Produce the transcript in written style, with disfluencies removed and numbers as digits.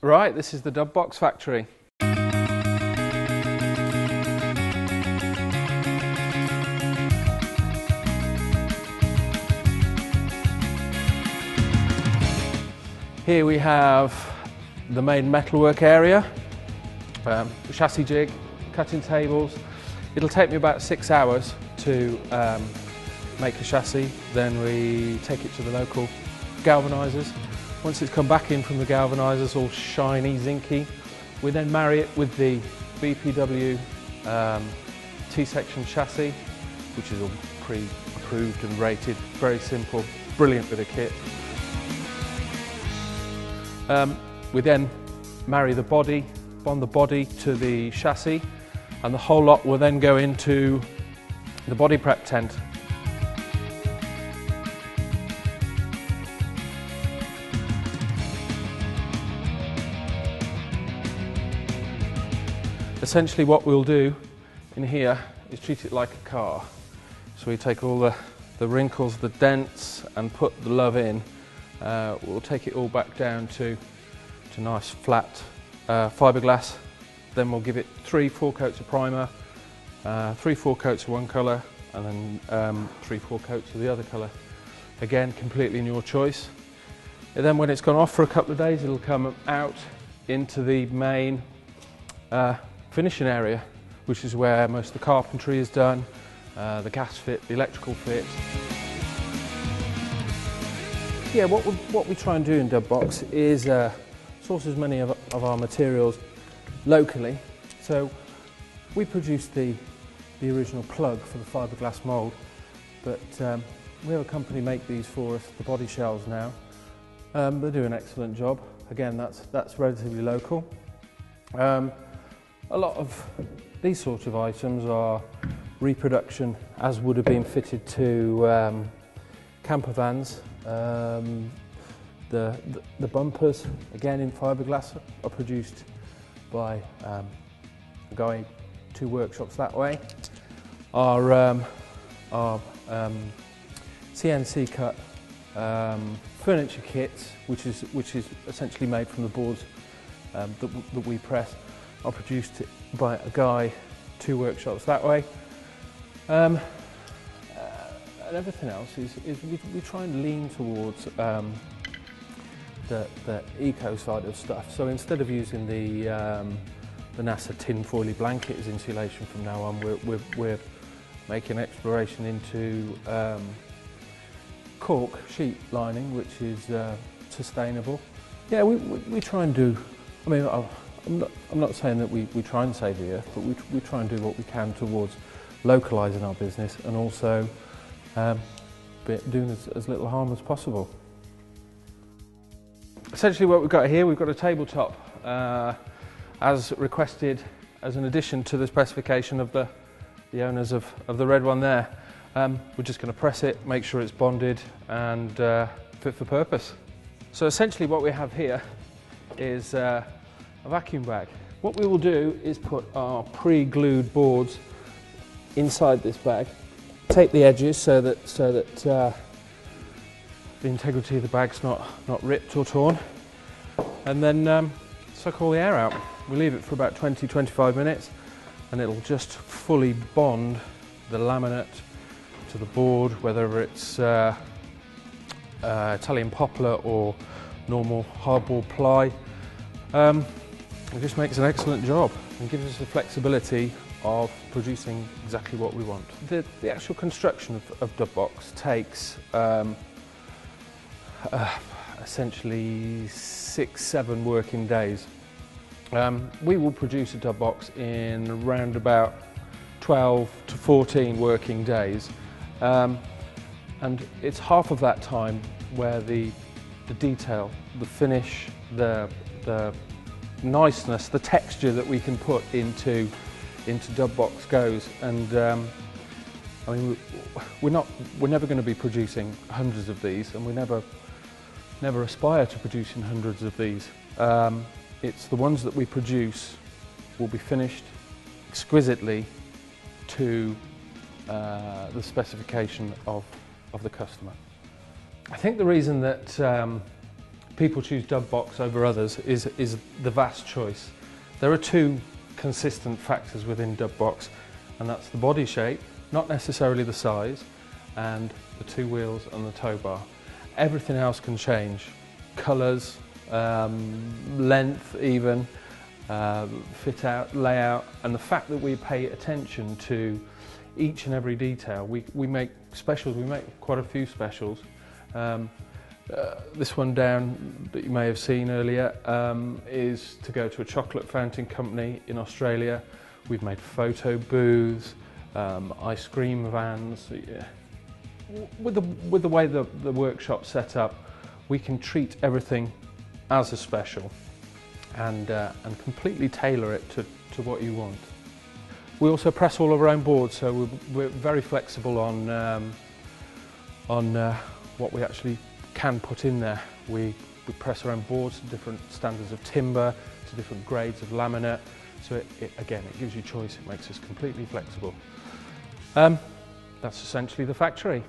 Right, this is the Dub Box factory. Here we have the main metalwork area, the chassis jig, cutting tables. It'll take me about 6 hours to make a chassis. Then we take it to the local galvanisers. Once it's come back in from the galvanisers, all shiny, zinky, we then marry it with the BPW T-section chassis, which is all pre-approved and rated. Very simple, brilliant bit of kit. We then marry the body, bond the body to the chassis, and the whole lot will then go into the body prep tent. Essentially what we'll do in here is treat it like a car. So we take all the wrinkles, the dents, and put the love in. We'll take it all back down to nice flat fiberglass. Then we'll give it 3-4 coats of primer, 3-4 coats of one colour, and then 3-4 coats of the other colour. Again, completely in your choice. And then when it's gone off for a couple of days, it'll come out into the main finishing area, which is where most of the carpentry is done, the gas fit, the electrical fit. Yeah, what we try and do in Dub Box is source as many of our materials locally. So we produce the original plug for the fiberglass mould, but we have a company make these for us, the body shells now. They do an excellent job. Again, that's relatively local. A lot of these sorts of items are reproduction as would have been fitted to camper vans. The bumpers, again in fiberglass, are produced by a guy 2 workshops that way. Our CNC cut furniture kits, which is essentially made from the boards that we press, are produced by a guy 2 workshops that way. And everything else is we try and lean towards the eco side of stuff. So instead of using the NASA tin foily blanket as insulation from now on, we're making exploration into cork sheet lining, which is sustainable. Yeah, we try and do. I mean, I'm not saying that we try and save the earth, but we try and do what we can towards localising our business and also doing as little harm as possible. Essentially what we've got here, we've got a tabletop as requested as an addition to the specification of the owners of the red one there. We're just going to press it, make sure it's bonded and fit for purpose. So essentially what we have here is a vacuum bag. What we will do is put our pre-glued boards inside this bag, tape the edges so that the integrity of the bag's not ripped or torn, and then suck all the air out. We leave it for about 20-25 minutes and it'll just fully bond the laminate to the board, whether it's Italian poplar or normal hardboard ply. It just makes an excellent job and gives us the flexibility of producing exactly what we want. The actual construction of Dub Box takes essentially 6-7 working days. We will produce a Dub Box in around about 12 to 14 working days, and it's half of that time where the detail, the finish, the niceness, the texture that we can put into Dub Box goes. And I mean, we're never going to be producing hundreds of these, and we never aspire to producing hundreds of these. It's the ones that we produce will be finished exquisitely to the specification of the customer. I think the reason that people choose dub box over others is the vast choice. There are two consistent factors within dub box, and that's the body shape, not necessarily the size, and the two wheels and the tow bar. Everything else can change. Colours, length even, fit out, layout, and the fact that we pay attention to each and every detail. We make specials, we make quite a few specials. This one down that you may have seen earlier is to go to a chocolate fountain company in Australia. We've made photo booths, ice cream vans. With the way the workshop's set up, we can treat everything as a special and completely tailor it to what you want. We also press all of our own boards, so we're very flexible on what we actually can put in there. We press our own boards to different standards of timber, to different grades of laminate, so again, it gives you choice, it makes us completely flexible. That's essentially the factory.